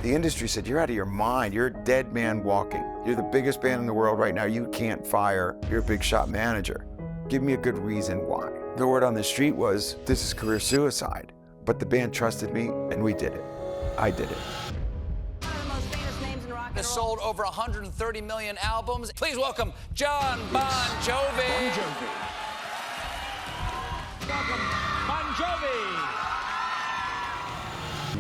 The industry said, you're out of your mind. You're a dead man walking. You're the biggest band in the world right now. You can't fire your big shot manager. Give me a good reason why. The word on the street was, this is career suicide. But the band trusted me, and we did it. I did it. Has sold over 130 million albums. Please welcome Jon Bon Jovi. Bon Jovi. Welcome, Bon Jovi.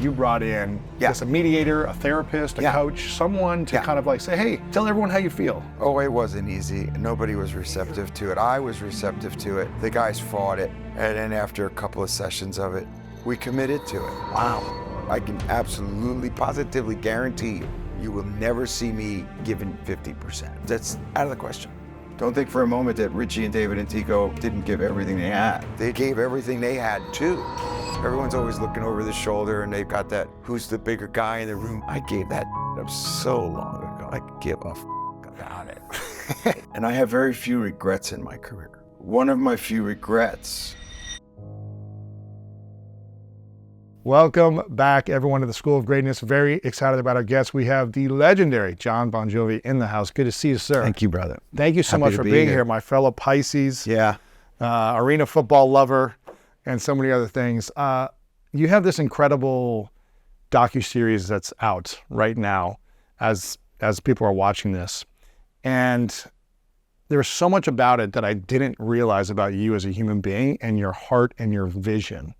You brought in just a mediator, a therapist, a coach, someone to kind of like say, hey, tell everyone how you feel. Oh, it wasn't easy. Nobody was receptive to it. I was receptive to it. The guys fought it. And then after a couple of sessions of it, we committed to it. Wow. I can absolutely, positively guarantee you, you will never see me giving 50%. That's out of the question. Don't think for a moment that Richie and David and Tico didn't give everything they had. They gave everything they had too. Everyone's always looking over the shoulder and they've got that, who's the bigger guy in the room? I gave that up so long ago. I give a about it. And I have very few regrets in my career. One of my few regrets. Welcome back, everyone, to the School of Greatness. Very excited about our guests. We have the legendary Jon Bon Jovi in the house. Good to see you, sir. Thank you, brother. Thank you so much for being here, my fellow Pisces. Yeah. Arena football lover, and so many other things. You have this incredible docuseries that's out right now as people are watching this. And there's so much about it that I didn't realize about you as a human being and your heart and your vision.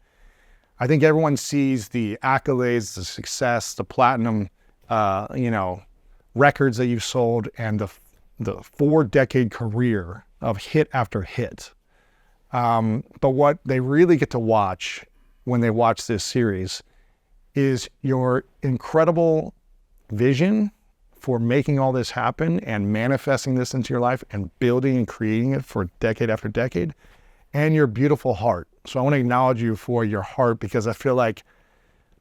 I think everyone sees the accolades, the success, the platinum, records that you've sold, and the 4-decade career of hit after hit. But what they really get to watch when they watch this series is your incredible vision for making all this happen and manifesting this into your life and building and creating it for decade after decade, and your beautiful heart. So I want to acknowledge you for your heart, because I feel like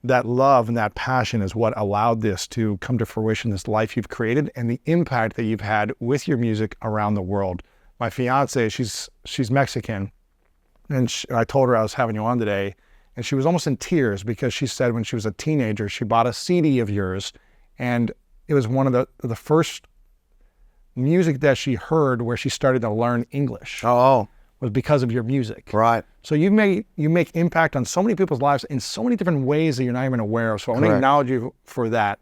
that love and that passion is what allowed this to come to fruition, this life you've created and the impact that you've had with your music around the world. My fiance, she's Mexican, and I told her I was having you on today, and she was almost in tears because she said when she was a teenager, she bought a CD of yours, and it was one of the first music that she heard where she started to learn English. Oh. Was because of your music. Right. So you make impact on so many people's lives in so many different ways that you're not even aware of. So I want to acknowledge you for that,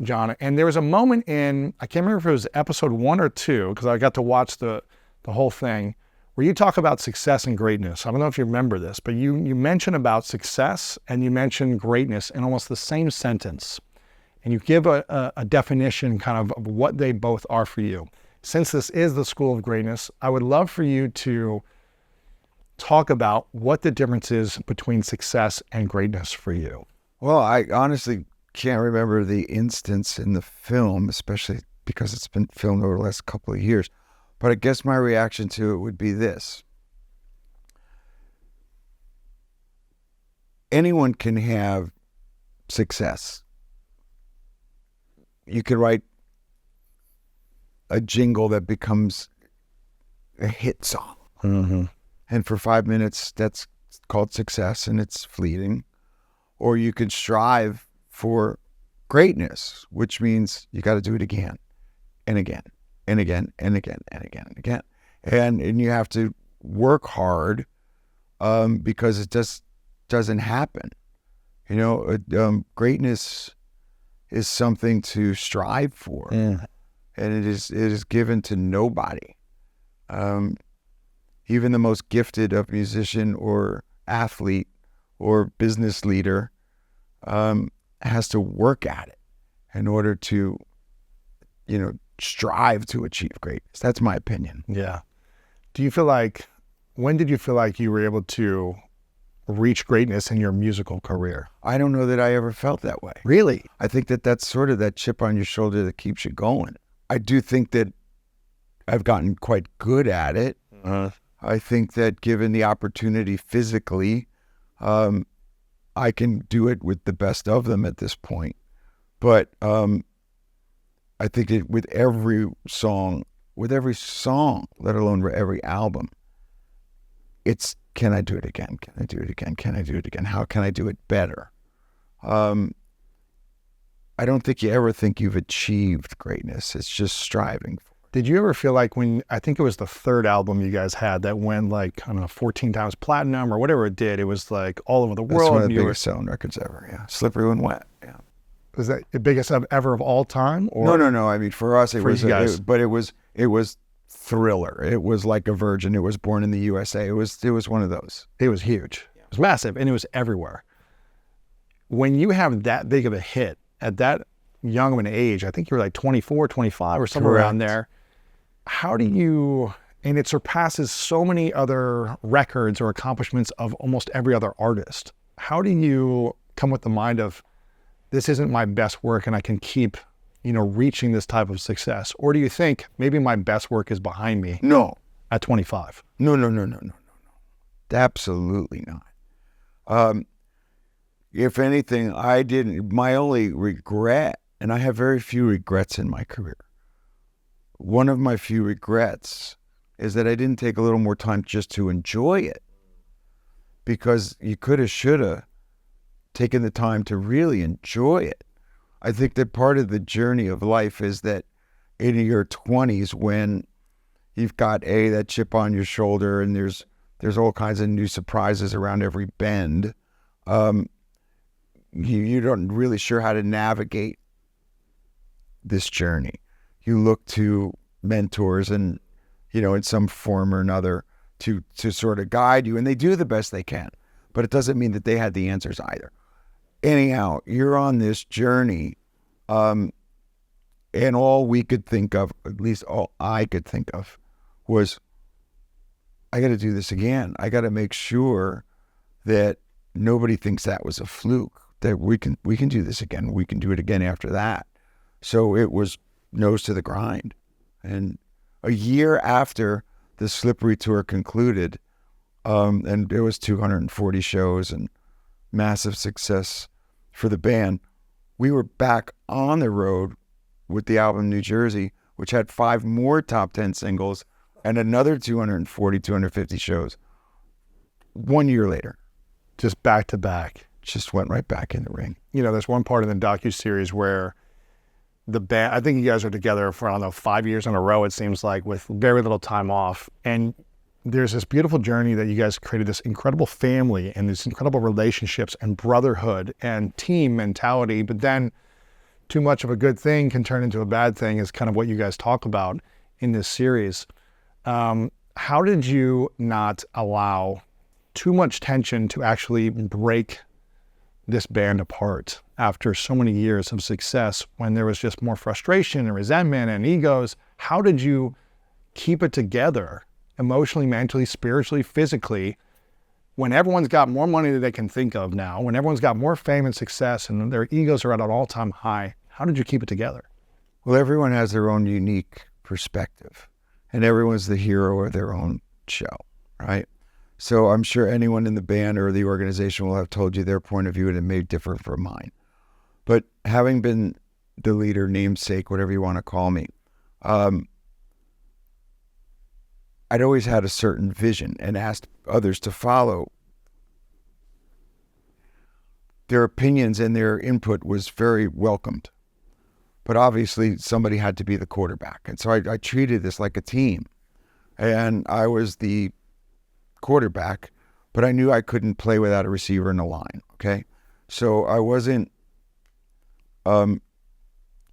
Jon. And there was a moment in, I can't remember if it was episode 1 or 2, because I got to watch the whole thing, where you talk about success and greatness. I don't know if you remember this, but you mention about success and you mention greatness in almost the same sentence. And you give a definition kind of what they both are for you. Since this is the School of Greatness, I would love for you to talk about what the difference is between success and greatness for you. Well, I honestly can't remember the instance in the film, especially because it's been filmed over the last couple of years. But I guess my reaction to it would be this. Anyone can have success. You could write a jingle that becomes a hit song. Mm-hmm. And for 5 minutes, that's called success, and it's fleeting. Or you could strive for greatness, which means you got to do it again and again and again and again and again and again. And you have to work hard because it just doesn't happen. Greatness is something to strive for. Yeah. And it is given to nobody. Even the most gifted of musician or athlete or business leader has to work at it in order to, strive to achieve greatness. That's my opinion. Yeah. When did you feel like you were able to reach greatness in your musical career? I don't know that I ever felt that way. Really? I think that's sort of that chip on your shoulder that keeps you going. I do think that I've gotten quite good at it. I think that given the opportunity physically, I can do it with the best of them at this point. But I think that with every song, let alone every album, it's, can I do it again? Can I do it again? Can I do it again? How can I do it better? I don't think you ever think you've achieved greatness. It's just striving. Did you ever feel like when, I think it was the third album you guys had that went like, I don't know, 14 times platinum or whatever it did, it was like all over the That's world. one of the biggest selling records ever, yeah. Slippery When Wet, yeah. Was that the biggest ever of all time? Or? No. I mean, for us, it For was, you guys. but it was Thriller. It was like a Virgin. It was Born in the USA. It was one of those. It was huge. It was massive, and it was everywhere. When you have that big of a hit at that young of an age, I think you were like 24, 25 or somewhere around there. How do you, and it surpasses so many other records or accomplishments of almost every other artist. How do you come with the mind of, this isn't my best work and I can keep, reaching this type of success? Or do you think maybe my best work is behind me? No. At 25? No. Absolutely not. If anything, my only regret, and I have very few regrets in my career. One of my few regrets is that I didn't take a little more time just to enjoy it, because you coulda, shoulda taken the time to really enjoy it. I think that part of the journey of life is that in your 20s, when you've got that chip on your shoulder and there's all kinds of new surprises around every bend, you don't really sure how to navigate this journey. You look to mentors and, in some form or another to sort of guide you, and they do the best they can, but it doesn't mean that they had the answers either. Anyhow, you're on this journey, and all we could think of, at least all I could think of, was, I got to do this again. I got to make sure that nobody thinks that was a fluke, that we can do this again. We can do it again after that. So it was nose to the grind. And a year after the Slippery tour concluded, and there was 240 shows and massive success for the band, we were back on the road with the album New Jersey, which had 5 more top 10 singles and another 240, 250 shows. 1 year later. Just back to back. Just went right back in the ring. There's one part in the docuseries where the band, I think you guys are together for, 5 years in a row, it seems like, with very little time off. And there's this beautiful journey that you guys created, this incredible family and these incredible relationships and brotherhood and team mentality. But then too much of a good thing can turn into a bad thing, is kind of what you guys talk about in this series. How did you not allow too much tension to actually break this band apart after so many years of success, when there was just more frustration and resentment and egos? How did you keep it together emotionally, mentally, spiritually, physically, when everyone's got more money than they can think of now, when everyone's got more fame and success and their egos are at an all-time high? How did you keep it together? Well, everyone has their own unique perspective, and everyone's the hero of their own show, right? So I'm sure anyone in the band or the organization will have told you their point of view, and it may differ from mine. But having been the leader, namesake, whatever you want to call me, I'd always had a certain vision and asked others to follow. Their opinions and their input was very welcomed. But obviously somebody had to be the quarterback. And so I treated this like a team. And I was the quarterback, but I knew I couldn't play without a receiver in the line, okay? So I wasn't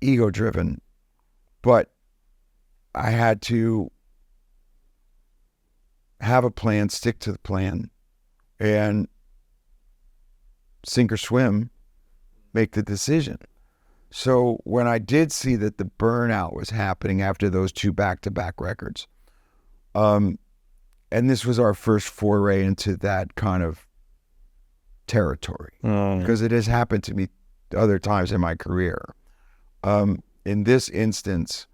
ego-driven, but I had to have a plan, stick to the plan, and sink or swim, make the decision. So when I did see that the burnout was happening after those 2 back-to-back records, and this was our first foray into that kind of territory, because it has happened to me other times in my career. In this instance,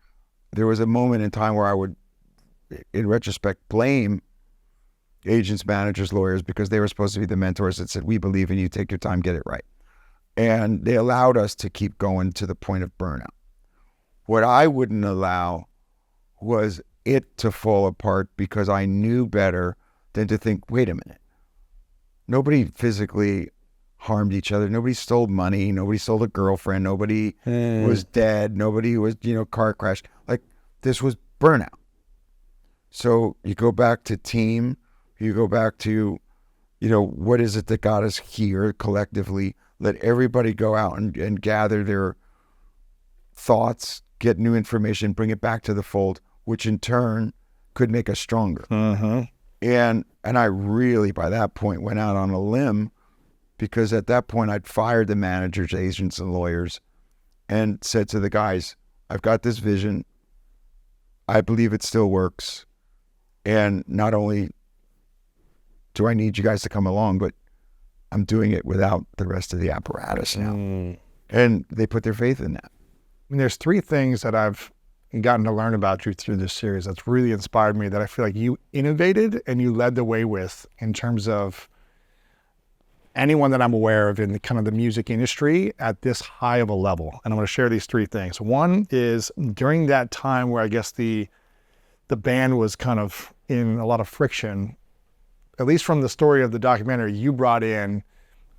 there was a moment in time where I would, in retrospect, blame agents, managers, lawyers, because they were supposed to be the mentors that said, we believe in you, take your time, get it right. And they allowed us to keep going to the point of burnout. What I wouldn't allow was it to fall apart, because I knew better than to think, wait a minute, nobody physically harmed each other. Nobody stole money. Nobody stole a girlfriend. Nobody was dead. Nobody was, car crash. Like, this was burnout. So you go back to team. You go back to, what is it that got us here collectively? Let everybody go out and gather their thoughts, get new information, bring it back to the fold, which in turn could make us stronger. And I really, by that point, went out on a limb, because at that point I'd fired the managers, agents, and lawyers and said to the guys, I've got this vision. I believe it still works. And not only do I need you guys to come along, but I'm doing it without the rest of the apparatus now. And they put their faith in that. I mean, there's three things that I've gotten to learn about you through this series that's really inspired me, that I feel like you innovated and you led the way with, in terms of anyone that I'm aware of in the kind of the music industry at this high of a level. And I'm going to share these three things. One is, during that time where I guess the band was kind of in a lot of friction, at least from the story of the documentary, you brought in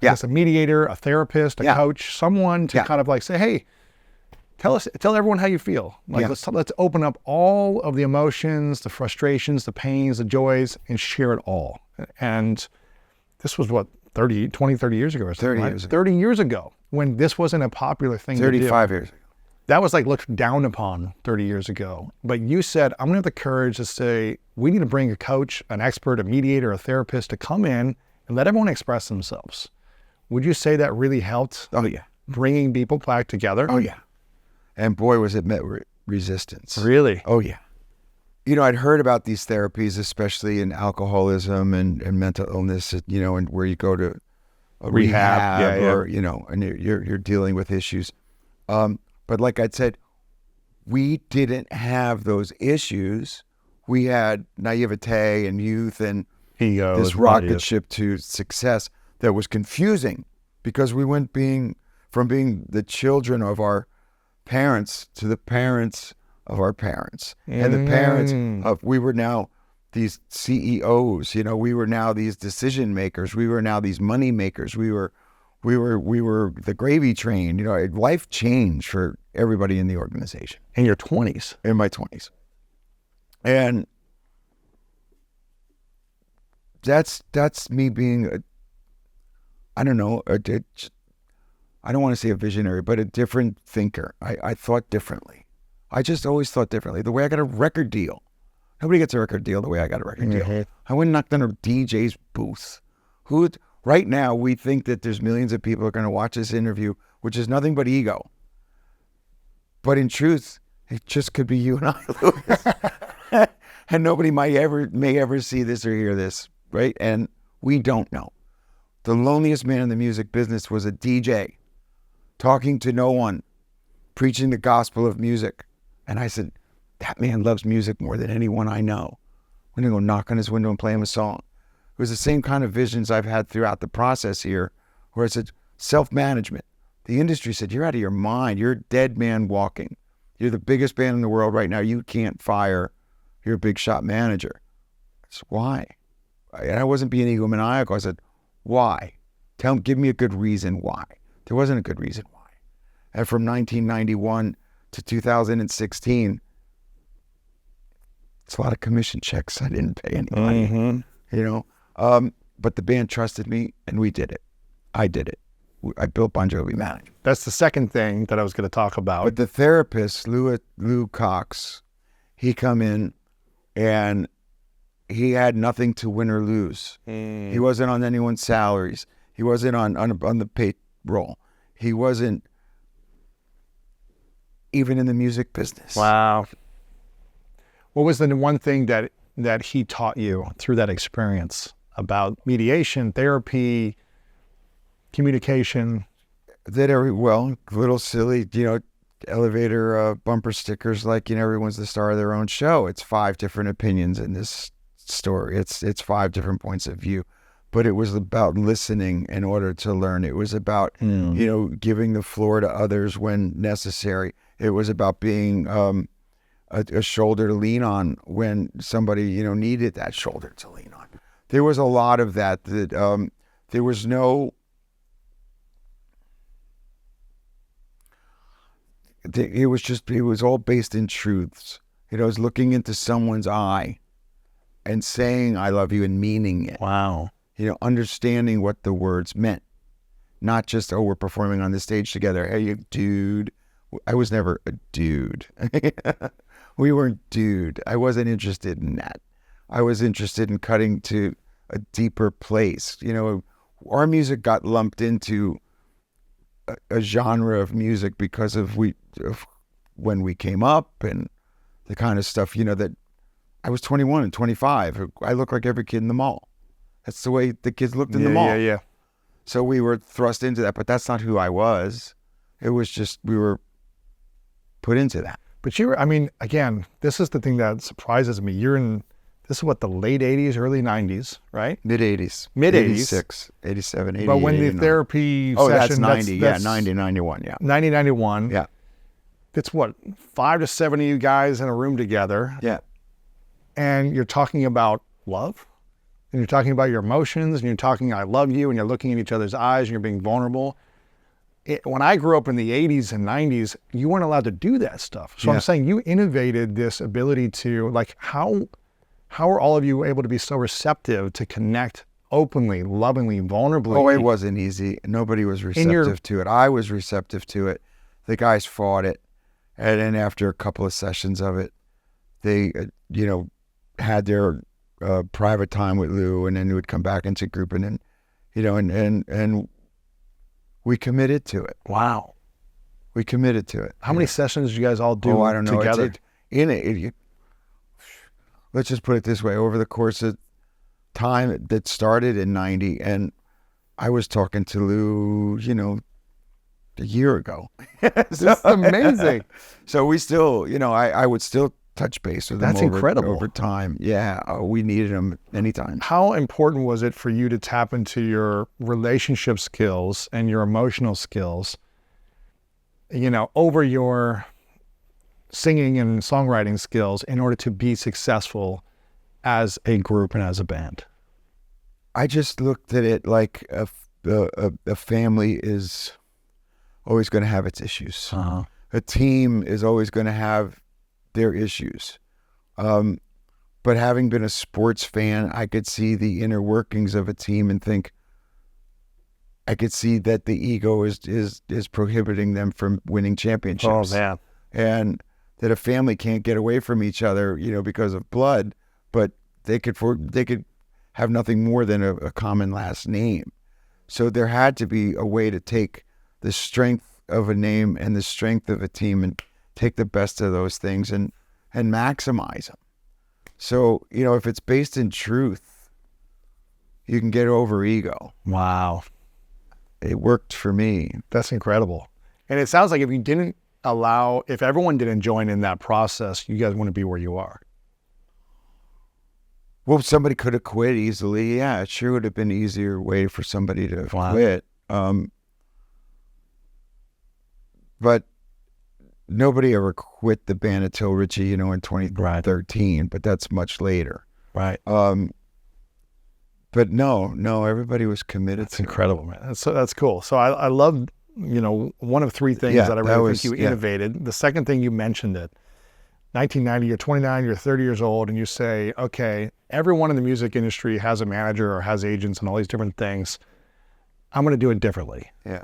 I guess a mediator, a therapist, a coach, someone to kind of like say, hey, tell everyone how you feel. Like, let's open up all of the emotions, the frustrations, the pains, the joys, and share it all. And this was what, 30 years ago or something, 30 right? years ago. 30 years ago, when this wasn't a popular thing to do. 35 years ago. That was like looked down upon 30 years ago. But you said, I'm gonna have the courage to say, we need to bring a coach, an expert, a mediator, a therapist to come in and let everyone express themselves. Would you say that really helped? Oh, yeah. Bringing people back together? Oh, yeah. And boy, was it met with resistance. Really? Oh, yeah. I'd heard about these therapies, especially in alcoholism and mental illness, and where you go to a rehab or, and you're dealing with issues. But like I'd said, we didn't have those issues. We had naivete and youth and ego, this rocket ship to success that was confusing, because we went from being the children of our parents to the parents of our parents, and the parents of, we were now these CEOs, we were now these decision makers, we were now these money makers, we were the gravy train. Life changed for everybody in the organization. In your 20s. In my 20s. And that's me being I don't want to say a visionary, but a different thinker. I thought differently. I just always thought differently. The way I got a record deal. Nobody gets a record deal the way I got a record deal. I went and knocked on a DJ's booth. Right now, we think that there's millions of people who are going to watch this interview, which is nothing but ego. But in truth, it just could be you and I, Louis. And nobody may ever see this or hear this, right? And we don't know. The loneliest man in the music business was a DJ, talking to no one, preaching the gospel of music. And I said, that man loves music more than anyone I know. I'm going to go knock on his window and play him a song. It was the same kind of visions I've had throughout the process here, where I said, self-management. The industry said, you're out of your mind. You're a dead man walking. You're the biggest band in the world right now. You can't fire your big shot manager. I said, why? And I wasn't being egomaniacal. I said, why? Give me a good reason why. There wasn't a good reason why. And from 1991 to 2016, it's a lot of commission checks. I didn't pay anybody, but the band trusted me, and we did it. I did it. I built Bon Jovi Management. That's the second thing that I was going to talk about. But the therapist, Lou Cox, he come in, and he had nothing to win or lose. He wasn't on anyone's salaries. He wasn't on the payroll. He wasn't even in the music business. Wow. What was the one thing that he taught you through that experience about mediation, therapy, communication? Little silly, elevator bumper stickers like, everyone's the star of their own show. It's 5 different opinions in this story. It's 5 different points of view. But it was about listening in order to learn. It was about, giving the floor to others when necessary. It was about being a shoulder to lean on when somebody, needed that shoulder to lean on. There was a lot of that there was no it was all based in truths. It was looking into someone's eye and saying I love you and meaning it. Wow. Understanding what the words meant. Not just, oh, we're performing on the stage together. Hey, you dude. I was never a dude. We weren't dude. I wasn't interested in that. I was interested in cutting to a deeper place. Our music got lumped into a genre of music because of when we came up and the kind of stuff, that I was 21 and 25. I looked like every kid in the mall. That's the way the kids looked in the mall. Yeah. So we were thrust into that, but that's not who I was. It was just, we were put into that. But again, this is the thing that surprises me. This is what, the late 80s, early 90s, right? Mid-80s. Mid-80s. 86, 87, 88. But when the 89. therapy Oh, session... that's 90, 90, 91, yeah. 90, 91. Yeah. It's what, 5 to 7 of you guys in a room together. Yeah. And you're talking about love, and you're talking about your emotions, and you're talking, I love you, and you're looking in each other's eyes, and you're being vulnerable. When I grew up in the 80s and 90s, you weren't allowed to do that stuff. So I'm saying you innovated this ability to, how are all of you able to be so receptive to connect openly, lovingly, vulnerably? Oh, it wasn't easy. Nobody was receptive to it. I was receptive to it. The guys fought it. And then after a couple of sessions of it, they, had their private time with Lou, and then they would come back into group, and then, and we committed to it. Wow. We committed to it. How many sessions did you guys all do I don't know. together? Let's just put it this way. Over the course of time that started in 90, and I was talking to Lou, a year ago. This is amazing. So we still, I would still touch base with him. That's incredible. Over time. Yeah, we needed him anytime. How important was it for you to tap into your relationship skills and your emotional skills, over your singing and songwriting skills in order to be successful as a group and as a band? I just looked at it like a family is always going to have its issues. Uh-huh. A team is always going to have their issues. But having been a sports fan, I could see the inner workings of a team and think, I could see that the ego is prohibiting them from winning championships. Oh, man. And that a family can't get away from each other, because of blood, but they could have nothing more than a common last name. So there had to be a way to take the strength of a name and the strength of a team and take the best of those things and maximize them. So, if it's based in truth, you can get over ego. Wow. It worked for me. That's incredible. And it sounds like if everyone didn't join in that process, you guys wouldn't be where you are. Well, somebody could have quit easily. Yeah, it sure would have been an easier way for somebody to quit. But nobody ever quit the band until Richie, in 2013, but that's much later. Right. But no, everybody was committed. That's incredible, man. That's cool. So I love, one of three things that I really think you innovated. The second thing you mentioned it, 1990, you're 29, you're 30 years old, and you say, okay, everyone in the music industry has a manager or has agents and all these different things. I'm going to do it differently. Yeah.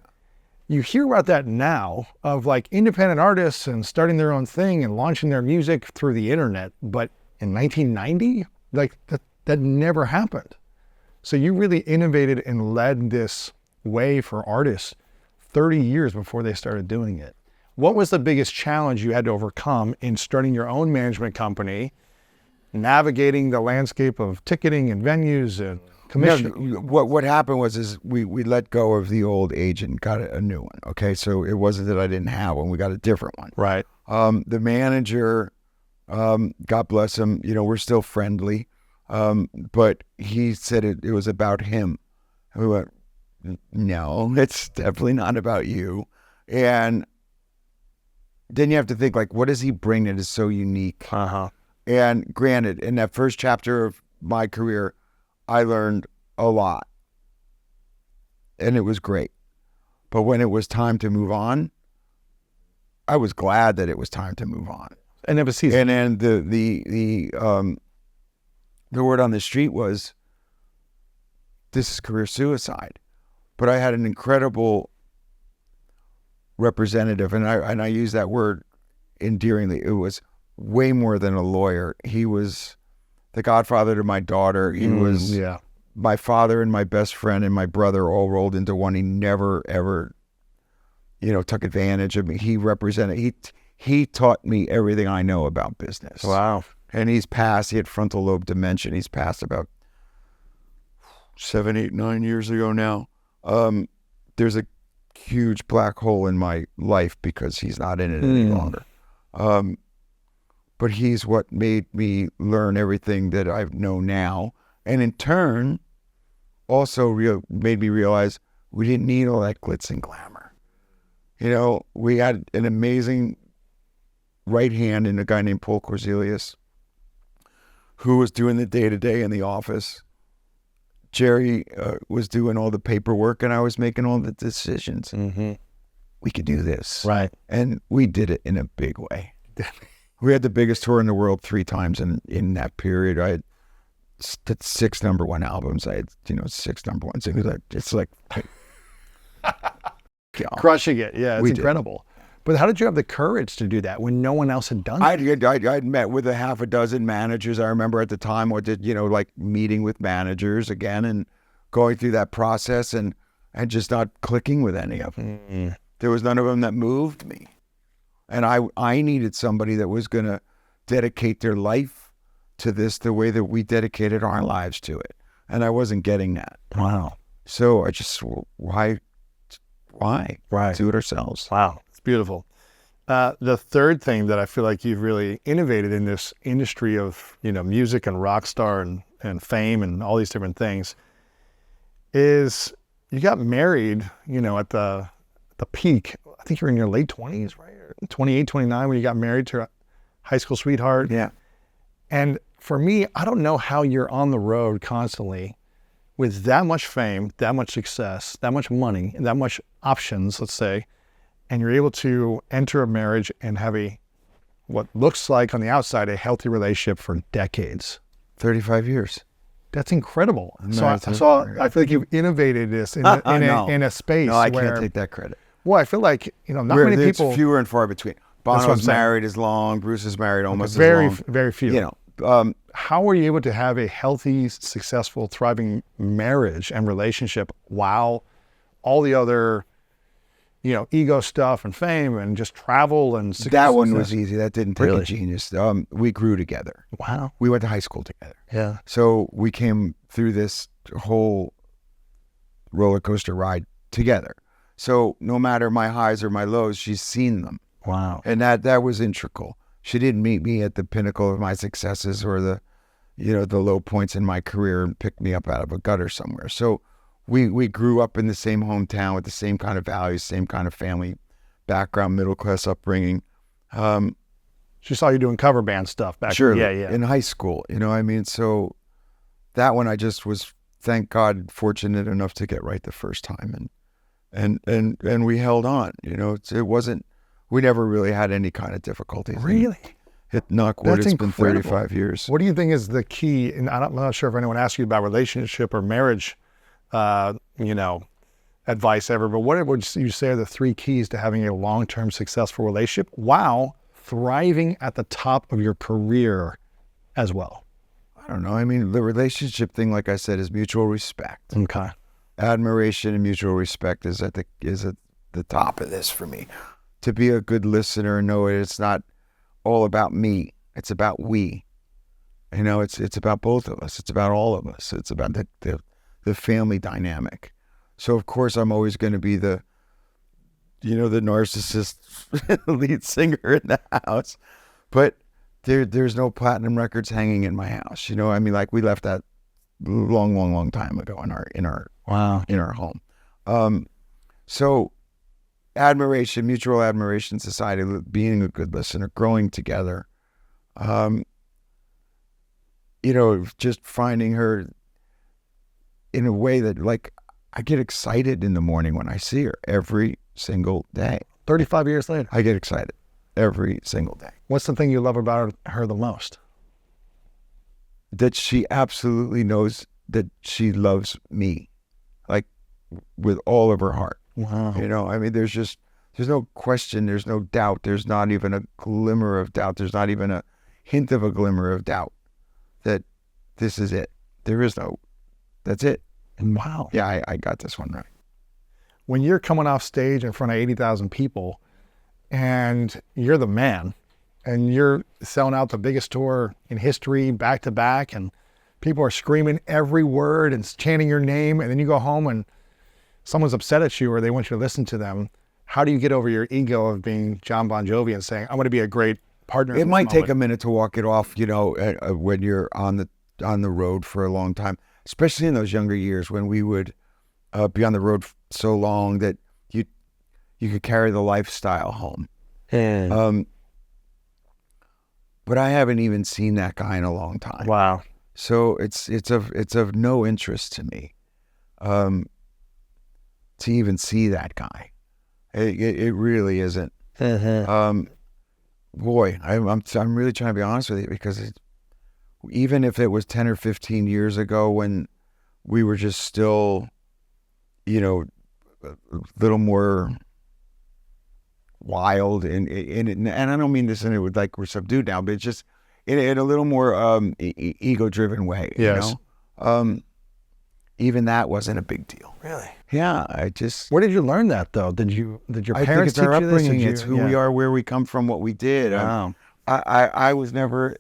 You hear about that now of independent artists and starting their own thing and launching their music through the internet. But in 1990, that never happened. So you really innovated and led this way for artists 30 years before they started doing it. What was the biggest challenge you had to overcome in starting your own management company, navigating the landscape of ticketing and venues and commission? No, what happened was we let go of the old agent and got a new one. Okay, so it wasn't that I didn't have one; we got a different one. Right. The manager, God bless him, we're still friendly, but he said it was about him. And we went, no, it's definitely not about you. And then you have to think, what does he bring that is so unique? Uh-huh. And granted, in that first chapter of my career, I learned a lot. And it was great. But when it was time to move on, I was glad that it was time to move on. And it was season. And then the word on the street was, this is career suicide. But I had an incredible representative, and I use that word endearingly. It was way more than a lawyer. He was the godfather to my daughter. He was my father and my best friend and my brother all rolled into one. He never, ever, took advantage of me. He represented, he taught me everything I know about business. Wow. And he's passed, he had frontal lobe dementia. He's passed about 7, 8, 9 years ago now. There's a huge black hole in my life because he's not in it any longer. But he's what made me learn everything that I know now. And in turn, also made me realize we didn't need all that glitz and glamour. We had an amazing right hand in a guy named Paul Corzelius, who was doing the day-to-day in the office. Jerry was doing all the paperwork, and I was making all the decisions. Mm-hmm. We could do this. Right. And we did it in a big way. We had the biggest tour in the world 3 times in that period. I had 6 #1 albums. I had, 6 #1s. It's like crushing it. Yeah, it's We did. incredible. But how did you have the courage to do that when no one else had done it? I'd met with a half a dozen managers. I remember at the time, or did meeting with managers again and going through that process and just not clicking with any of them. Mm-hmm. There was none of them that moved me, and I needed somebody that was going to dedicate their life to this the way that we dedicated our lives to it, and I wasn't getting that. Wow. So I just why Right. do it ourselves? Wow. It's beautiful. The third thing that I feel like you've really innovated in this industry of, music and rock star and fame and all these different things is you got married, at the peak. I think you're in your late 20s, right? 28, 29 when you got married to a high school sweetheart. Yeah. And for me, I don't know how you're on the road constantly with that much fame, that much success, that much money, and that much options, let's say, and you're able to enter a marriage and have what looks like on the outside, a healthy relationship for decades. 35 years. That's incredible. So No, I feel like you've innovated this in a space No, I where, can't take that credit. well, I feel like, not many people. It's fewer and far between. what I'm Bono's saying. married as long. Bruce is married almost very, as long. very few. How were you able to have a healthy, successful, thriving marriage and relationship while all the other, ego stuff and fame and just travel and success? That one was easy. That didn't take Really? a genius. We grew together. Wow. We went to high school together. Yeah. So we came through this whole roller coaster ride together. So no matter my highs or my lows, she's seen them. Wow. And that was integral. She didn't meet me at the pinnacle of my successes or the low points in my career and pick me up out of a gutter somewhere. So we grew up in the same hometown with the same kind of values, same kind of family background, middle class upbringing. She saw you doing cover band stuff back Sure. then. Yeah. In high school, so that one I just was, thank God, fortunate enough to get right the first time, and we held on. It wasn't. We never really had any kind of difficulties. Really? Knock wood, That's it's been incredible. 35 years. What do you think is the key? And I'm not sure if anyone asked you about relationship or marriage, advice ever, but what would you say are the 3 keys to having a long-term successful relationship while thriving at the top of your career as well? I don't know. I mean, the relationship thing, like I said, is mutual respect. Okay. Admiration and mutual respect is at the top of this for me. To be a good listener and know it's not all about me. It's about we. It's about both of us. It's about all of us. It's about the family dynamic. So of course I'm always going to be the narcissist lead singer in the house, but there's no platinum records hanging in my house. We left that long time ago in our home. So admiration, mutual admiration society, being a good listener, growing together, just finding her in a way that, like, I get excited in the morning when I see her every single day. 35 years later. I get excited. every single day. What's the thing you love about her the most? That she absolutely knows that she loves me, like with all of her heart. Wow. You know, I mean, there's no question, there's no doubt, there's not even a glimmer of doubt, there's not even a hint of a glimmer of doubt that this is it. That's it. Wow. Yeah, I got this one right. When you're coming off stage in front of 80,000 people and you're the man and you're selling out the biggest tour in history back to back and people are screaming every word and chanting your name, and then you go home and someone's upset at you or they want you to listen to them, how do you get over your ego of being Jon Bon Jovi and saying, I'm going to be a great partner? It might take a minute to walk it off, you know, when you're on the road for a long time, especially in those younger years when we would be on the road so long that you could carry the lifestyle home. But I haven't even seen that guy in a long time. Wow. So it's of no interest to me to even see that guy. It really isn't. Boy, I'm really trying to be honest with you, because even if it was 10 or 15 years ago when we were just still, you know, a little more wild and I don't mean this in it like we're subdued now, but it's just in a little more ego-driven way. Yes. You know? Even that wasn't a big deal. Really? Yeah, Where did you learn that though? Did your I parents think it's our teach you this? upbringing. It's who we are, where we come from, what we did. Wow. I was never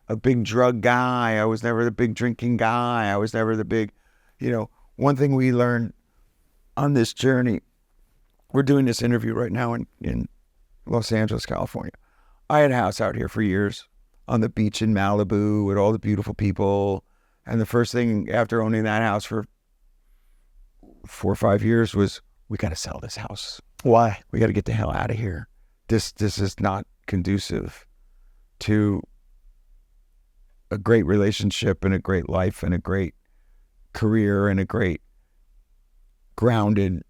a big drug guy. I was never the big drinking guy. I was never the big, you know, one thing we learned on this journey, we're doing this interview right now in Los Angeles, California. I had a house out here for years on the beach in Malibu with all the beautiful people. And the first thing after owning that house for 4 or 5 years was, we got to sell this house. Why? We got to get the hell out of here. This is not conducive to a great relationship and a great life and a great career and a great grounded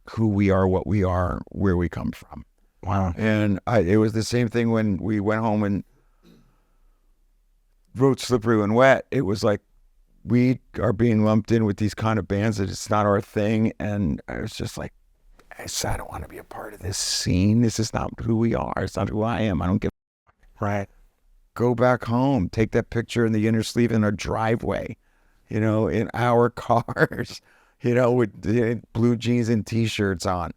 who we are, what we are, where we come from. Wow. And it was the same thing when we went home and wrote Slippery When Wet. It was like, we are being lumped in with these kind of bands that it's not our thing. And I was just like, I don't want to be a part of this scene. This is not who we are. It's not who I am. I don't give a Right. Go back home. Take that picture in the inner sleeve in our driveway, you know, in our cars, you know, with the blue jeans and T-shirts on,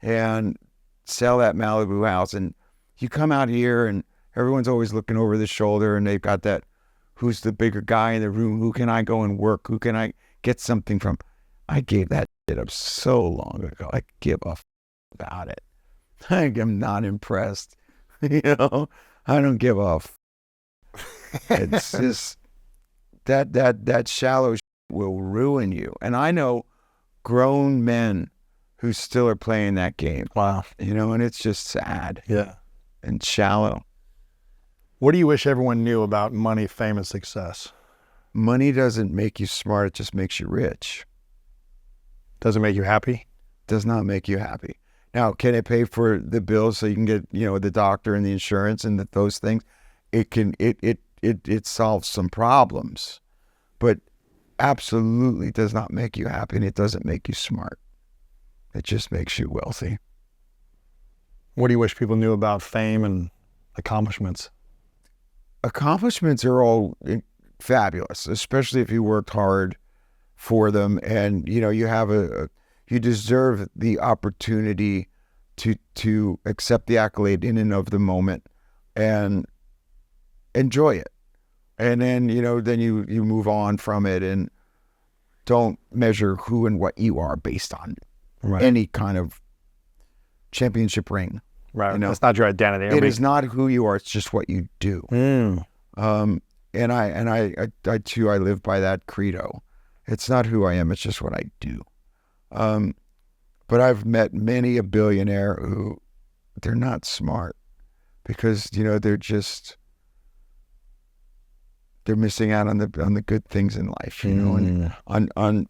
and sell that Malibu house. And you come out here and everyone's always looking over the shoulder and they've got that, who's the bigger guy in the room? Who can I go and work? Who can I get something from? I gave that shit up so long ago. I give a about it. I am not impressed. You know, I don't give a It's just that shallow will ruin you. And I know grown men who still are playing that game. Wow. You know, and it's just sad. Yeah. And shallow. What do you wish everyone knew about money, fame, and success? Money doesn't make you smart. It just makes you rich. Does it make you happy? Does not make you happy. Now, can it pay for the bills so you can get, you know, the doctor and the insurance and those things? It can. It solves some problems, but absolutely does not make you happy, and it doesn't make you smart. It just makes you wealthy. What do you wish people knew about fame and accomplishments? Accomplishments are all fabulous, especially if you worked hard for them, and you know you have you deserve the opportunity to accept the accolade in and of the moment and enjoy it, and then you move on from it and don't measure who and what you are based on any kind of championship ring. Right. You know? That's not your identity. It is not who you are. It's just what you do. Mm. And I too, I live by that credo. It's not who I am. It's just what I do. But I've met many a billionaire who they're not smart because, you know, they're missing out on the good things in life, you know, and on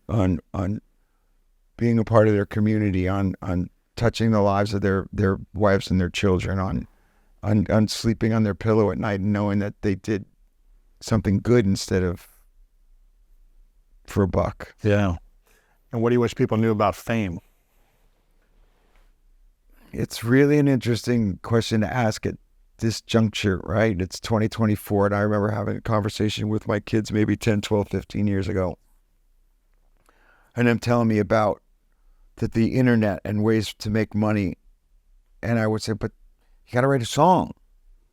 being a part of their community, on touching the lives of their wives and their children, on sleeping on their pillow at night and knowing that they did something good instead of for a buck. Yeah. And what do you wish people knew about fame? It's really an interesting question to ask at this juncture, right? It's 2024, and I remember having a conversation with my kids maybe 10, 12, 15 years ago. And them telling me about the internet and ways to make money. And I would say, but you got to write a song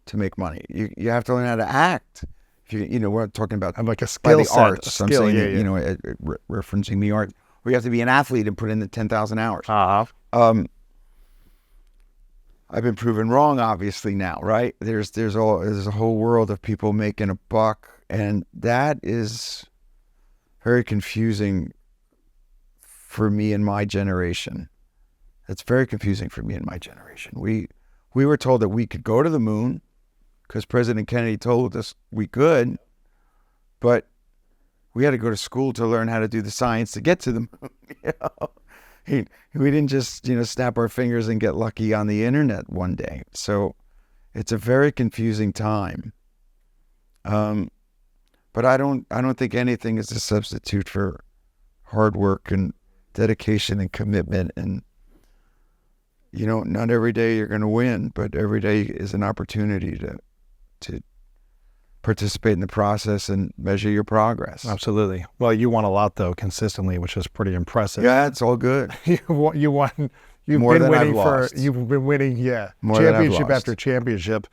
to make money. You have to learn how to act. If we're talking about I'm like a by skill the set. arts. I'm saying, Yeah. Referencing the art. Where you have to be an athlete and put in the 10,000 hours. Uh-huh. I've been proven wrong, obviously, now, right? There's a whole world of people making a buck, and that is very confusing for me and my generation. It's very confusing for me and my generation. We were told that we could go to the moon because President Kennedy told us we could, but we had to go to school to learn how to do the science to get to the moon. We didn't just, snap our fingers and get lucky on the internet one day. So it's a very confusing time. But I don't think anything is a substitute for hard work and dedication and commitment. And, not every day you're going to win, but every day is an opportunity to participate in the process and measure your progress. Absolutely. Well, you won a lot though, consistently, which is pretty impressive. Yeah, it's all good. You won. You've More been than I've winning lost. You've been winning, More than I've championship lost. after championship.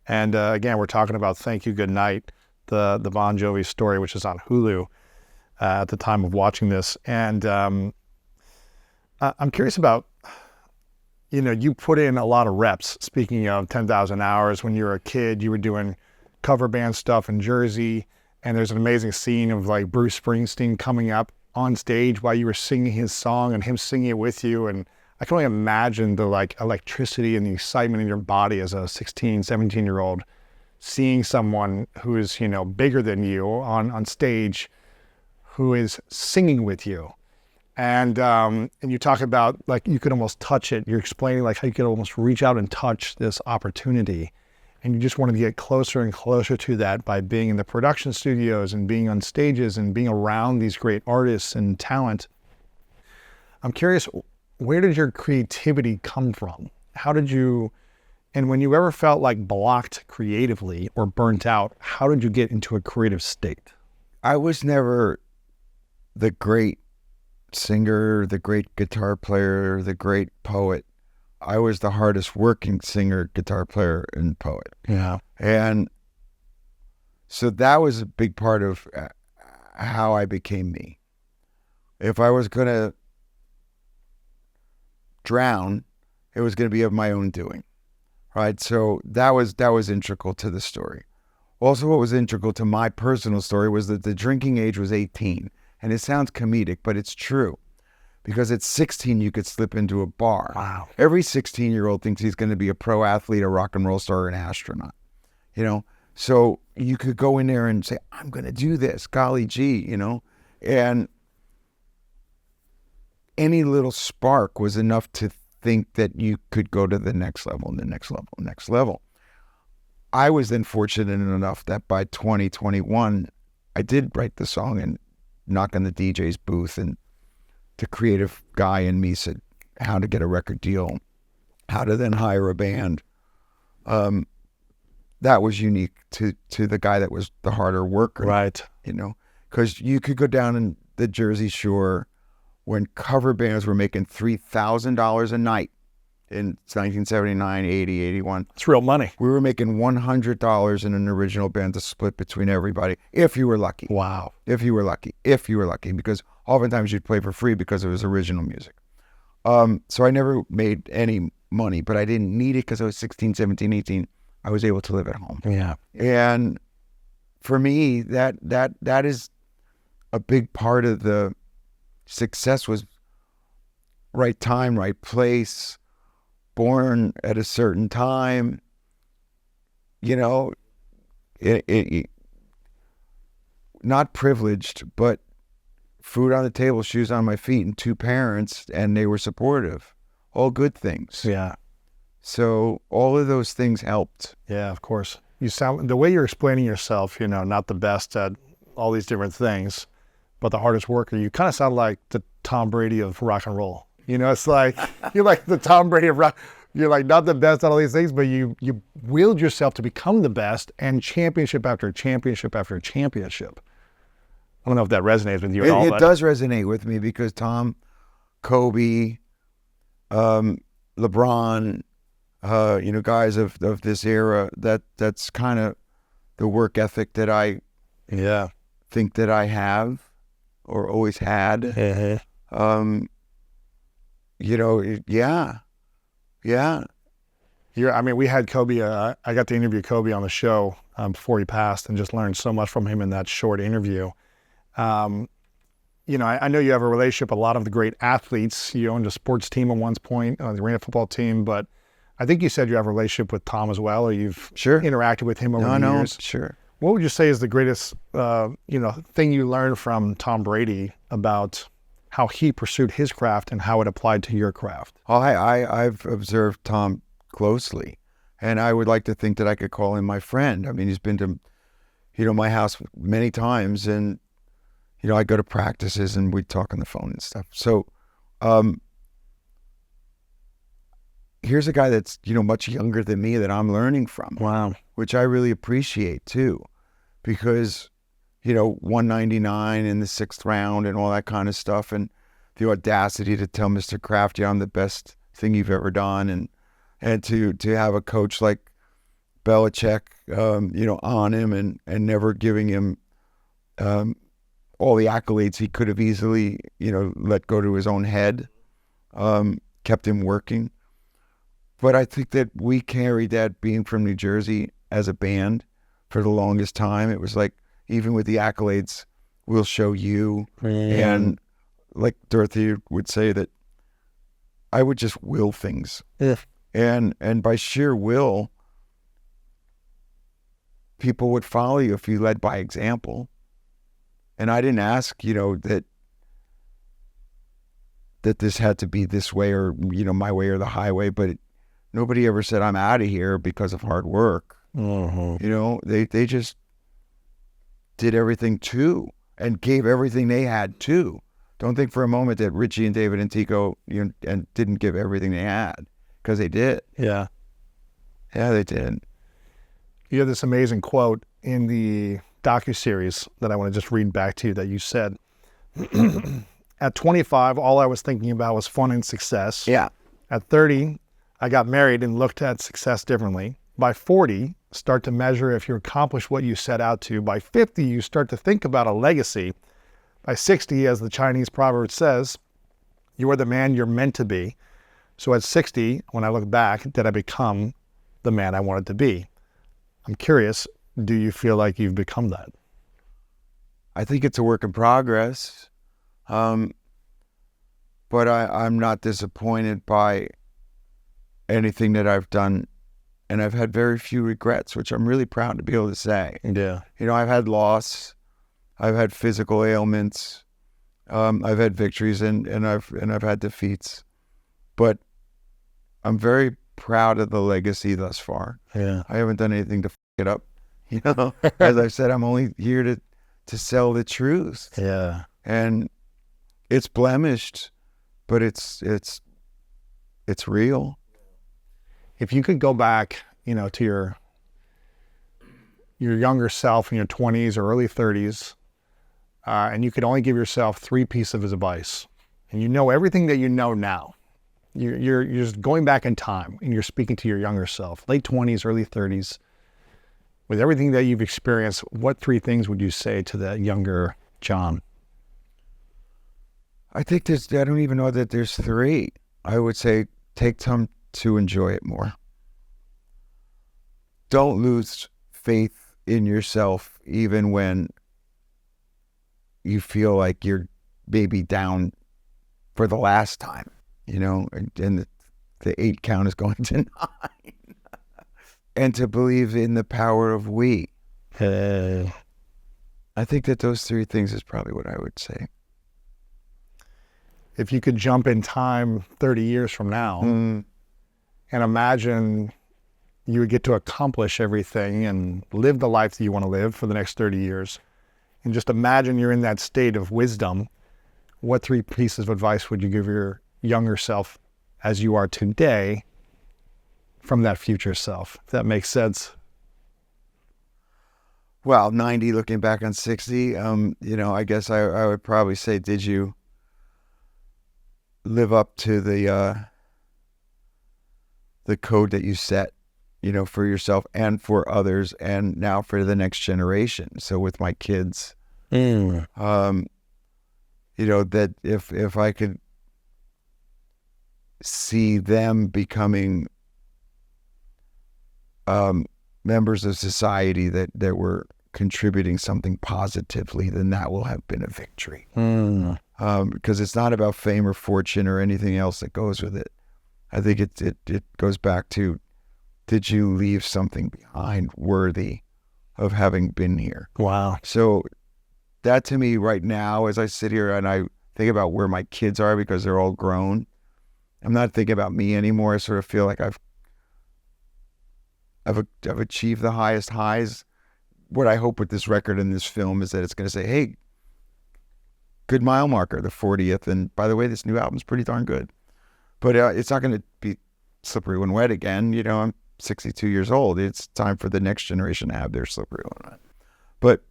And again, we're talking about Thank You, Goodnight, the Bon Jovi Story, which is on Hulu at the time of watching this. And I'm curious about, you put in a lot of reps. Speaking of 10,000 hours, when you were a kid, you were doing cover band stuff in Jersey, and there's an amazing scene of like Bruce Springsteen coming up on stage while you were singing his song and him singing it with you. And I can only imagine the like electricity and the excitement in your body as a 16, 17-year-old, seeing someone who is, bigger than you on stage, who is singing with you. And you talk about like you could almost touch it. You're explaining like how you could almost reach out and touch this opportunity. And you just wanted to get closer and closer to that by being in the production studios and being on stages and being around these great artists and talent. I'm curious, where did your creativity come from? And when you ever felt like blocked creatively or burnt out, how did you get into a creative state? I was never the great singer, the great guitar player, the great poet. I was the hardest working singer, guitar player, and poet. Yeah. And so that was a big part of how I became me. If I was going to drown, it was going to be of my own doing, right? So that was integral to the story. Also, what was integral to my personal story was that the drinking age was 18. And it sounds comedic, but it's true. Because at 16, you could slip into a bar. Wow. Every 16-year-old thinks he's going to be a pro athlete, a rock and roll star, or an astronaut. So you could go in there and say, I'm going to do this, golly gee, and any little spark was enough to think that you could go to the next level and the next level, next level. I was then fortunate enough that by 2021, I did write the song and knock on the DJ's booth, and the creative guy in me said how to get a record deal, how to then hire a band. That was unique to the guy that was the harder worker. Right. Because you could go down in the Jersey Shore when cover bands were making $3,000 a night in 1979, 80, 81. It's real money. We were making $100 in an original band to split between everybody, if you were lucky. Wow. If you were lucky, because oftentimes you'd play for free because it was original music. So I never made any money, but I didn't need it because I was 16, 17, 18. I was able to live at home. Yeah. And for me, that is a big part of the success was right time, right place, born at a certain time, not privileged, but food on the table, shoes on my feet, and two parents, and they were supportive. All good things. Yeah. So all of those things helped. Yeah, of course. You sound, the way you're explaining yourself, you know, not the best at all these different things, but the hardest worker, you kind of sound like the Tom Brady of rock and roll. You know, it's like, you're like the Tom Brady of rock. You're like not the best at all these things, but you willed yourself to become the best, and championship after championship after championship. I don't know if that resonates with you at all. It does resonate with me because Tom, Kobe, LeBron, you know, guys of this era, that's kind of the work ethic that I think that I have or always had. You know, yeah. I mean, we had Kobe. I got to interview Kobe on the show before he passed, and just learned so much from him in that short interview. You know, I know you have a relationship with a lot of the great athletes. You owned a sports team at one point, the arena football team, but I think you said you have a relationship with Tom as well, or you've interacted with him over the years. Sure. What would you say is the greatest, you know, thing you learned from Tom Brady about how he pursued his craft and how it applied to your craft? Oh, I've observed Tom closely, and I would like to think that I could call him my friend. I mean, he's been to, you know, my house many times, and, you know, I go to practices and we talk on the phone and stuff. So, here's a guy that's, you know, much younger than me that I'm learning from. Wow. Which I really appreciate too, because, you know, 199 in the 6th round and all that kind of stuff, and the audacity to tell Mr. Kraft, yeah, I'm the best thing you've ever done, and to have a coach like Belichick, you know, on him and never giving him all the accolades he could have easily, you know, let go to his own head, kept him working. But I think that we carried that, being from New Jersey as a band for the longest time. It was like, even with the accolades, we'll show you. And like Dorothy would say, that I would just will things. And by sheer will, people would follow you if you led by example. And I didn't ask, you know, that this had to be this way, or, you know, my way or the highway, but nobody ever said I'm out of here because of hard work. You know, they just did everything too, and gave everything they had too. Don't think for a moment that Richie and David and Tico, you know, and didn't give everything they had, because they did. Yeah, they did. You have this amazing quote in the docuseries that I want to just read back to you that you said, at 25, all I was thinking about was fun and success. Yeah. At 30, I got married and looked at success differently. By 40, start to measure if you accomplish what you set out to. By 50, you start to think about a legacy. By 60, as the Chinese proverb says, you are the man you're meant to be. So at 60, when I look back, did I become the man I wanted to be? I'm curious, do you feel like you've become that? I think it's a work in progress. But I'm not disappointed by anything that I've done, and I've had very few regrets, which I'm really proud to be able to say. Yeah. You know, I've had loss, I've had physical ailments, I've had victories, and I've had defeats, but I'm very proud of the legacy thus far. Yeah. I haven't done anything to f it up. You know, as I've said, I'm only here to sell the truth. Yeah. And it's blemished, but it's real. If you could go back, you know, to your younger self in your 20s or early 30s, and you could only give yourself 3 pieces of advice, and you know everything that you know now, you're just going back in time, and you're speaking to your younger self, late 20s, early 30s, with everything that you've experienced, what 3 things would you say to that younger Jon? I think I don't even know that there's 3. I would say take time to enjoy it more. Don't lose faith in yourself, even when you feel like you're maybe down for the last time, you know, and the 8 count is going to 9. And to believe in the power of we. I think that those 3 things is probably what I would say. If you could jump in time 30 years from now, and imagine you would get to accomplish everything and live the life that you want to live for the next 30 years. And just imagine you're in that state of wisdom. What 3 pieces of advice would you give your younger self as you are today from that future self? If that makes sense. Well, 90, looking back on 60, I guess I would probably say, did you live up to the code that you set, for yourself and for others, and now for the next generation? So with my kids, that if I could see them becoming members of society that were contributing something positively, then that will have been a victory. Because it's not about fame or fortune or anything else that goes with it. I think it goes back to, did you leave something behind worthy of having been here? Wow. So that, to me right now, as I sit here and I think about where my kids are, because they're all grown, I'm not thinking about me anymore. I sort of feel like I've achieved the highest highs. What I hope with this record and this film is that it's going to say, hey, good mile marker, the 40th. And by the way, this new album's pretty darn good. But it's not going to be slippery when wet again. I'm 62 years old. It's time for the next generation to have their slippery when wet. But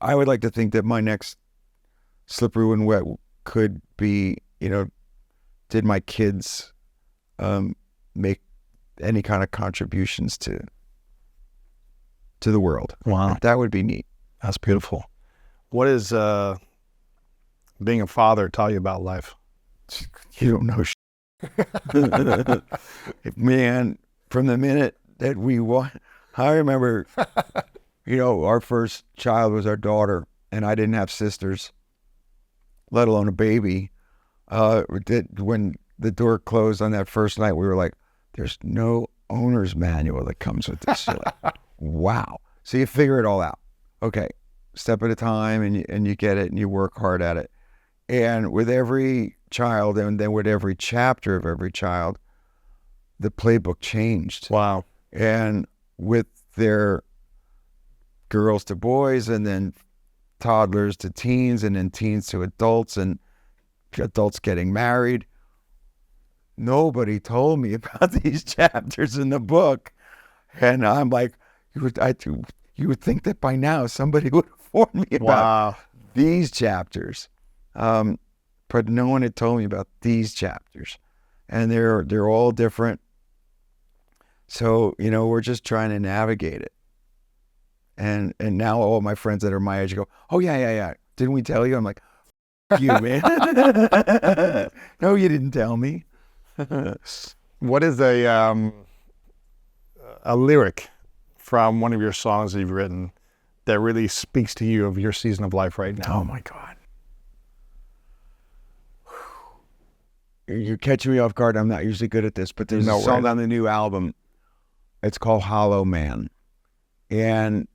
I would like to think that my next slippery when wet could be, did my kids make any kind of contributions to the world? Wow. That would be neat. That's beautiful. What is being a father taught you about life? You don't know man, from the minute that I remember, our first child was our daughter, and I didn't have sisters, let alone a baby. When the door closed on that first night, we were like, there's no owner's manual that comes with this. You're like, wow. So you figure it all out. Okay, step at a time, and you get it, and you work hard at it. And with every child, and then with every chapter of every child, the playbook changed. Wow. And with their girls to boys, and then toddlers to teens, and then teens to adults, and adults getting married, nobody told me about these chapters in the book. And I'm like, you would think that by now somebody would inform me about these chapters. But no one had told me about these chapters, and they're all different. So, we're just trying to navigate it. And now all my friends that are my age go, oh yeah. Didn't we tell you? I'm like, F you, man. No, you didn't tell me. What is a lyric from one of your songs that you've written that really speaks to you of your season of life right now? Oh my God. You're catching me off guard. I'm not usually good at this, but there's a song on the new album. It's called Hollow Man. And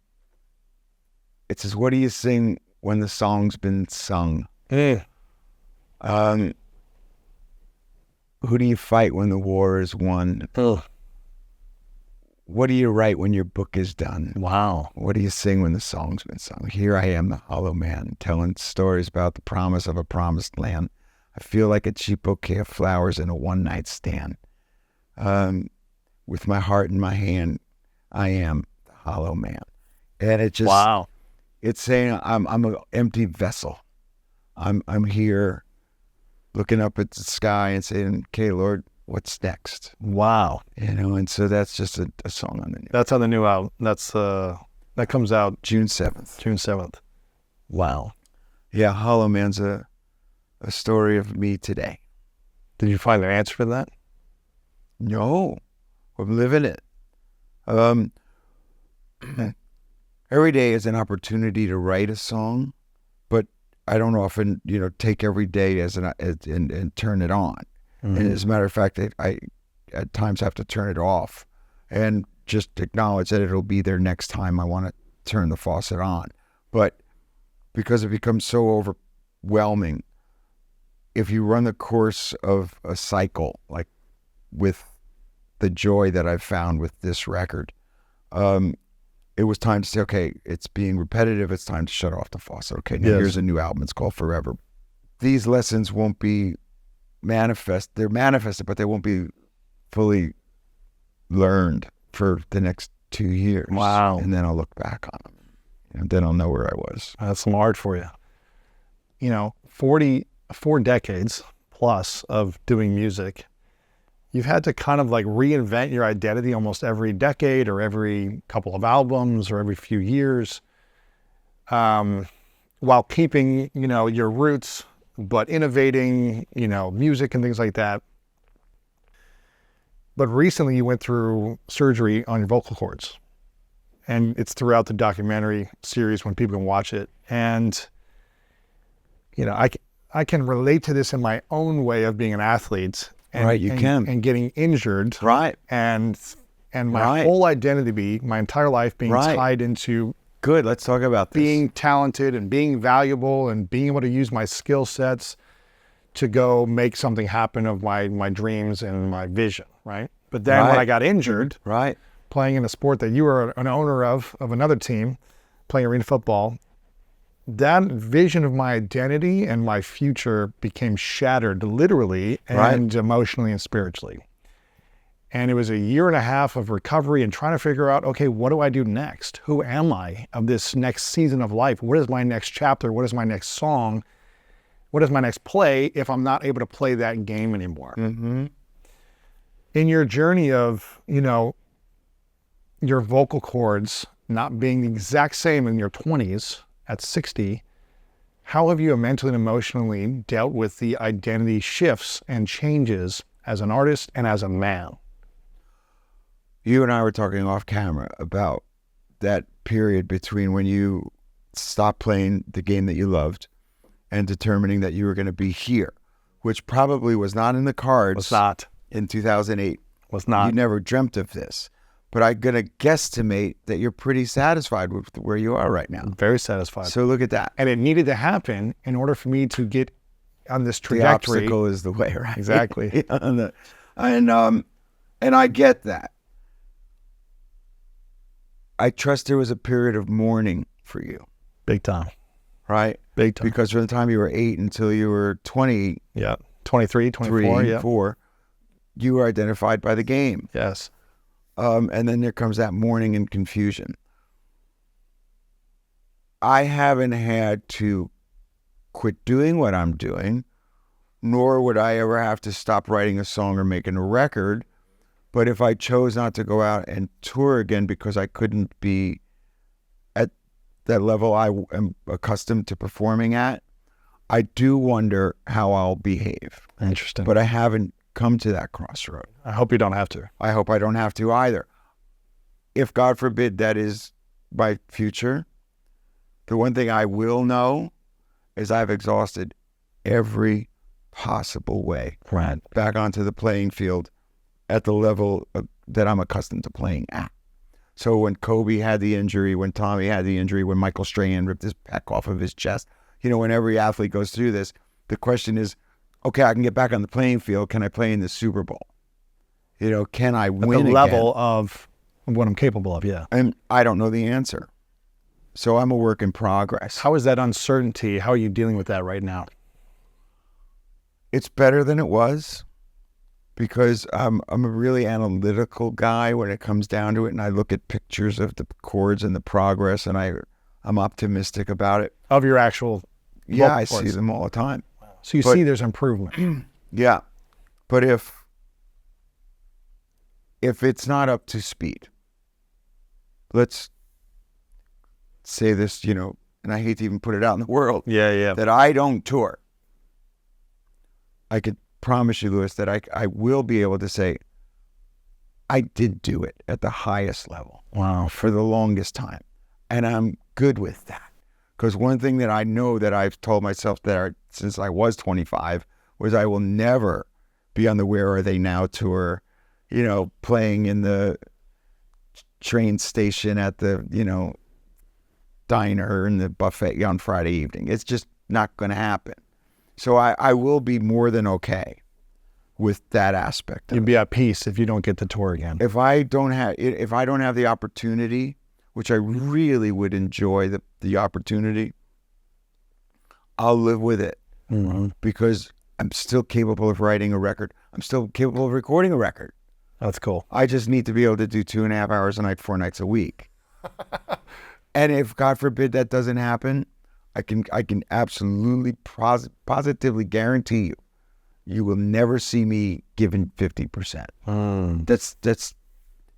it says, what do you sing when the song's been sung? Who do you fight when the war is won? What do you write when your book is done? Wow. What do you sing when the song's been sung? Here I am, the hollow man, telling stories about the promise of a promised land. I feel like a cheap bouquet of flowers in a one-night stand. With my heart in my hand, I am the hollow man. And it just, it's saying I'm an empty vessel. I'm here looking up at the sky and saying, okay, Lord, what's next? Wow. And so that's just a song on the new. That's on the new album. That comes out June 7th. June 7th. Wow. Yeah, Hollow Man's a story of me today. Did you find an answer for that? No, I'm living it. Every day is an opportunity to write a song, but I don't often, take every day and turn it on. Mm-hmm. And as a matter of fact, I at times have to turn it off and just acknowledge that it'll be there next time I want to turn the faucet on. But because it becomes so overwhelming, if you run the course of a cycle, like with the joy that I've found with this record. It was time to say, okay, it's being repetitive. It's time to shut off the faucet. Okay, now here's a new album. It's called Forever. These lessons won't be manifest. They're manifested, but they won't be fully learned for the next 2 years. Wow. And then I'll look back on them. And then I'll know where I was. That's smart for you. 4 decades plus of doing music. You've had to kind of like reinvent your identity almost every decade or every couple of albums or every few years, while keeping, your roots, but innovating, music and things like that. But recently you went through surgery on your vocal cords, and it's throughout the documentary series when people can watch it. And, I can relate to this in my own way of being an athlete. And getting injured. Right. And my whole identity, my entire life being tied into Good. Let's talk about this. Being talented and being valuable and being able to use my skill sets to go make something happen of my dreams and my vision, right? But then when I got injured, playing in a sport that you were an owner of another team, playing arena football, that vision of my identity and my future became shattered literally and emotionally and spiritually. And it was a 1.5 years of recovery and trying to figure out, okay, what do I do next? Who am I of this next season of life? What is my next chapter? What is my next song? What is my next play if I'm not able to play that game anymore? Mm-hmm. In your journey of, your vocal cords not being the exact same in your 20s, at 60, how have you mentally and emotionally dealt with the identity shifts and changes as an artist and as a man? You and I were talking off camera about that period between when you stopped playing the game that you loved and determining that you were going to be here, which probably was not in the cards. Was not. In 2008. Was not. You never dreamt of this. But I'm going to guesstimate that you're pretty satisfied with where you are right now. Very satisfied. So look at that. And it needed to happen in order for me to get on this trajectory. The obstacle is the way, right? Exactly. And I get that. I trust there was a period of mourning for you. Big time. Right? Big time. Because from the time you were 8 until you were 20. Yeah. 23, 24, 4, you were identified by the game. Yes. And then there comes that mourning and confusion. I haven't had to quit doing what I'm doing, nor would I ever have to stop writing a song or making a record. But if I chose not to go out and tour again because I couldn't be at that level I am accustomed to performing at, I do wonder how I'll behave. Interesting. But I haven't come to that crossroad. I hope you don't have to. I hope I don't have to either. If God forbid that is my future, the one thing I will know is I've exhausted every possible way back onto the playing field at the level that I'm accustomed to playing at. So when Kobe had the injury, when Tommy had the injury, when Michael Strahan ripped his back off of his chest, when every athlete goes through this, the question is, okay, I can get back on the playing field. Can I play in the Super Bowl? Can I win at the level again? of what I'm capable of, yeah. And I don't know the answer. So I'm a work in progress. How is that uncertainty? How are you dealing with that right now? It's better than it was because I'm a really analytical guy when it comes down to it, and I look at pictures of the chords and the progress, and I'm optimistic about it. Of your actual Yeah, I see them all the time. So you see there's improvement. Yeah. But if it's not up to speed, let's say this, and I hate to even put it out in the world. Yeah. That I don't tour. I could promise you, Louis, that I will be able to say, I did do it at the highest level. Wow. For the longest time. And I'm good with that. Because one thing that I know that I've told myself since I was 25 was I will never be on the Where Are They Now tour, playing in the train station at the, diner and the buffet on Friday evening. It's just not going to happen. So I will be more than okay with that aspect. You'd be at peace if you don't get to tour again. If I don't have the opportunity, which I really would enjoy the opportunity, I'll live with it because I'm still capable of writing a record. I'm still capable of recording a record. That's cool. I just need to be able to do 2.5 hours a night, 4 nights a week. And if God forbid that doesn't happen, I can absolutely positively guarantee you will never see me giving 50%. That's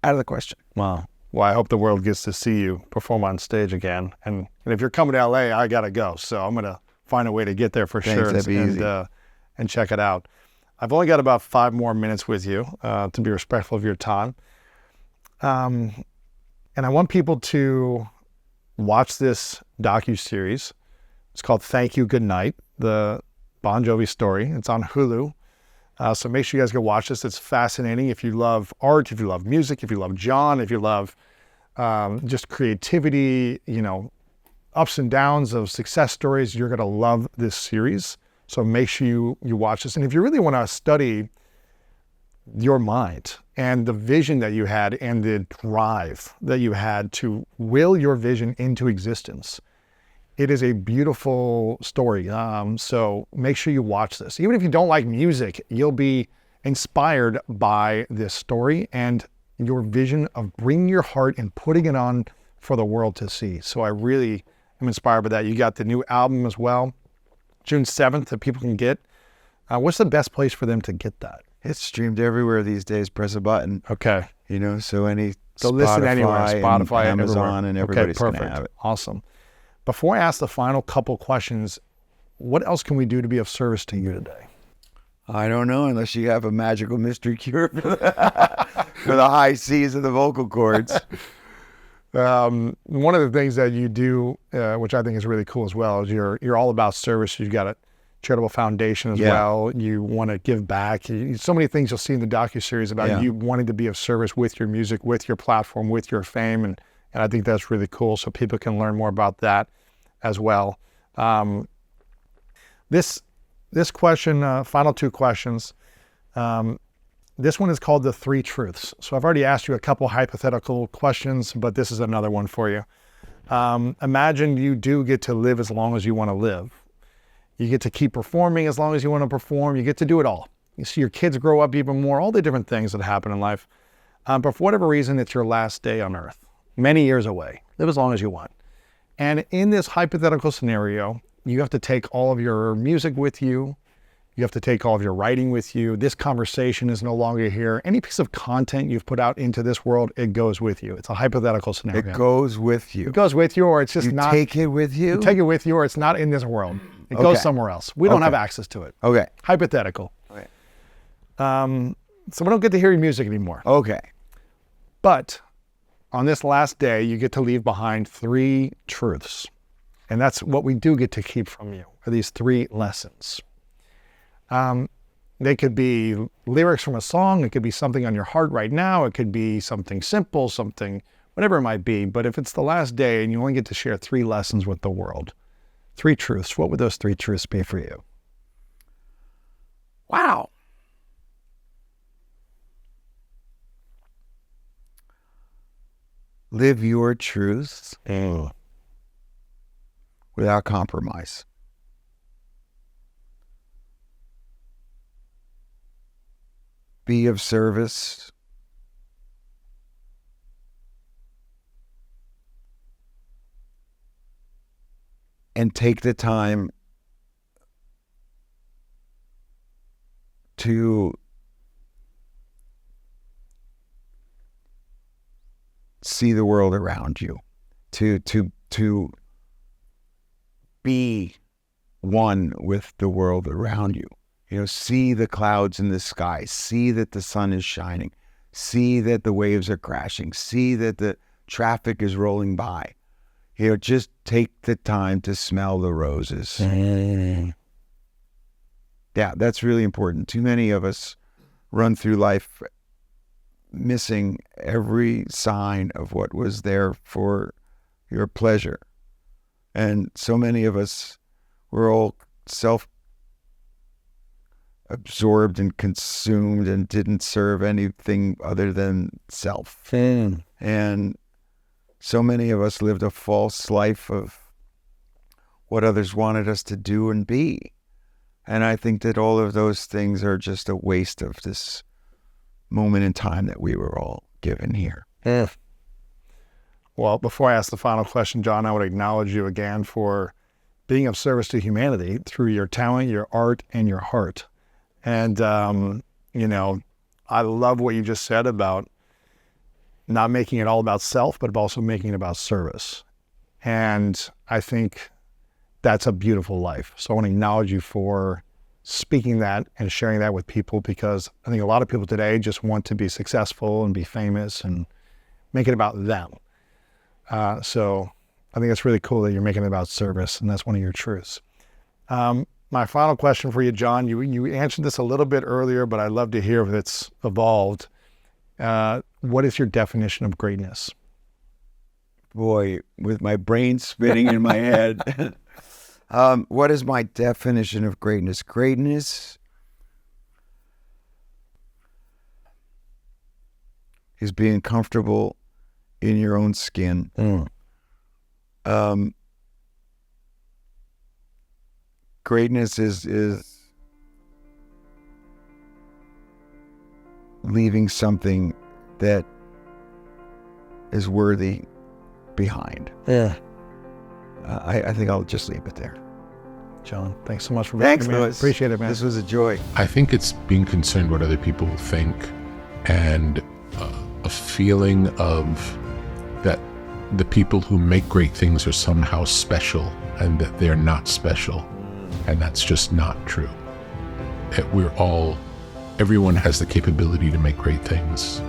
out of the question. Wow. Well, I hope the world gets to see you perform on stage again. And if you're coming to LA, I got to go. So I'm going to find a way to get there for Thanks, sure that'd be easy. and check it out. I've only got about 5 more minutes with you to be respectful of your time. And I want people to watch this docuseries. It's called Thank You, Goodnight, the Bon Jovi Story. It's on Hulu. So make sure you guys go watch this. It's fascinating. If you love art, if you love music, if you love Jon, if you love just creativity, ups and downs of success stories, you're going to love this series. So make sure you watch this. And if you really want to study your mind and the vision that you had and the drive that you had to will your vision into existence, it is a beautiful story. So make sure you watch this. Even if you don't like music, you'll be inspired by this story and your vision of bringing your heart and putting it on for the world to see. So I really am inspired by that. You got the new album as well, June 7th, that people can get. What's the best place for them to get that? It's streamed everywhere these days. Press a button. Okay. So any So listen anywhere, Spotify, and Amazon, everywhere. and everybody's Okay, going to perfect. have it. Awesome. Before I ask the final couple questions, what else can we do to be of service to you today? I don't know, unless you have a magical mystery cure for the high C's of the vocal cords. One of the things that you do, which I think is really cool as well, is you're all about service. You've got a charitable foundation as well. You want to give back. So many things you'll see in the docuseries about you wanting to be of service with your music, with your platform, with your fame, and I think that's really cool. So people can learn more about that as well. This question, final 2 questions. This one is called the 3 truths. So I've already asked you a couple hypothetical questions, but this is another one for you. Imagine you do get to live as long as you want to live. You get to keep performing as long as you want to perform. You get to do it all. You see your kids grow up even more, all the different things that happen in life. But for whatever reason, it's your last day on earth, many years away. Live as long as you want. And in this hypothetical scenario, you have to take all of your music with you. You have to take all of your writing with you. This conversation is no longer here. Any piece of content you've put out into this world, it goes with you. It's a hypothetical scenario. It goes with you. It goes with you, or it's just not. Take it with you? You take it with you, or it's not in this world. It goes somewhere else. We don't have access to it. Okay. Hypothetical. Okay. So we don't get to hear your music anymore. Okay. But on this last day, you get to leave behind 3 truths. And that's what we do get to keep from you, are these 3 lessons. They could be lyrics from a song. It could be something on your heart right now. It could be something simple, something, whatever it might be. But if it's the last day and you only get to share 3 lessons with the world, 3 truths, what would those 3 truths be for you? Wow. Live your truths without compromise. Be of service. And take the time to see the world around you, to be one with the world around you. See the clouds in the sky, see that the sun is shining, see that the waves are crashing, see that the traffic is rolling by. Just take the time to smell the roses. Yeah, that's really important. Too many of us run through life missing every sign of what was there for your pleasure. And so many of us, we're all absorbed and consumed and didn't serve anything other than self. And so many of us lived a false life of what others wanted us to do and be. And I think that all of those things are just a waste of this moment in time that we were all given here. Well, before I ask the final question, Jon, I would acknowledge you again for being of service to humanity through your talent, your art, and your heart. And, you know, I love what you just said about not making it all about self, but also making it about service. And I think that's a beautiful life. So I want to acknowledge you for speaking that and sharing that with people, because I think a lot of people today just want to be successful and be famous and make it about them. So I think it's really cool that you're making it about service, and that's one of your truths. My final question for you, Jon, you answered this a little bit earlier, but I'd love to hear if it's evolved. What is your definition of greatness? Boy, with my brain spinning in my head. What is my definition of greatness? Greatness is being comfortable in your own skin. Greatness is leaving something that is worthy behind. I think I'll just leave it there. Jon, thanks so much for being here. Thanks, Appreciate it, man. This was a joy. I think it's being concerned what other people think, and a feeling of that the people who make great things are somehow special and that they're not special. And that's just not true. Everyone has the capability to make great things.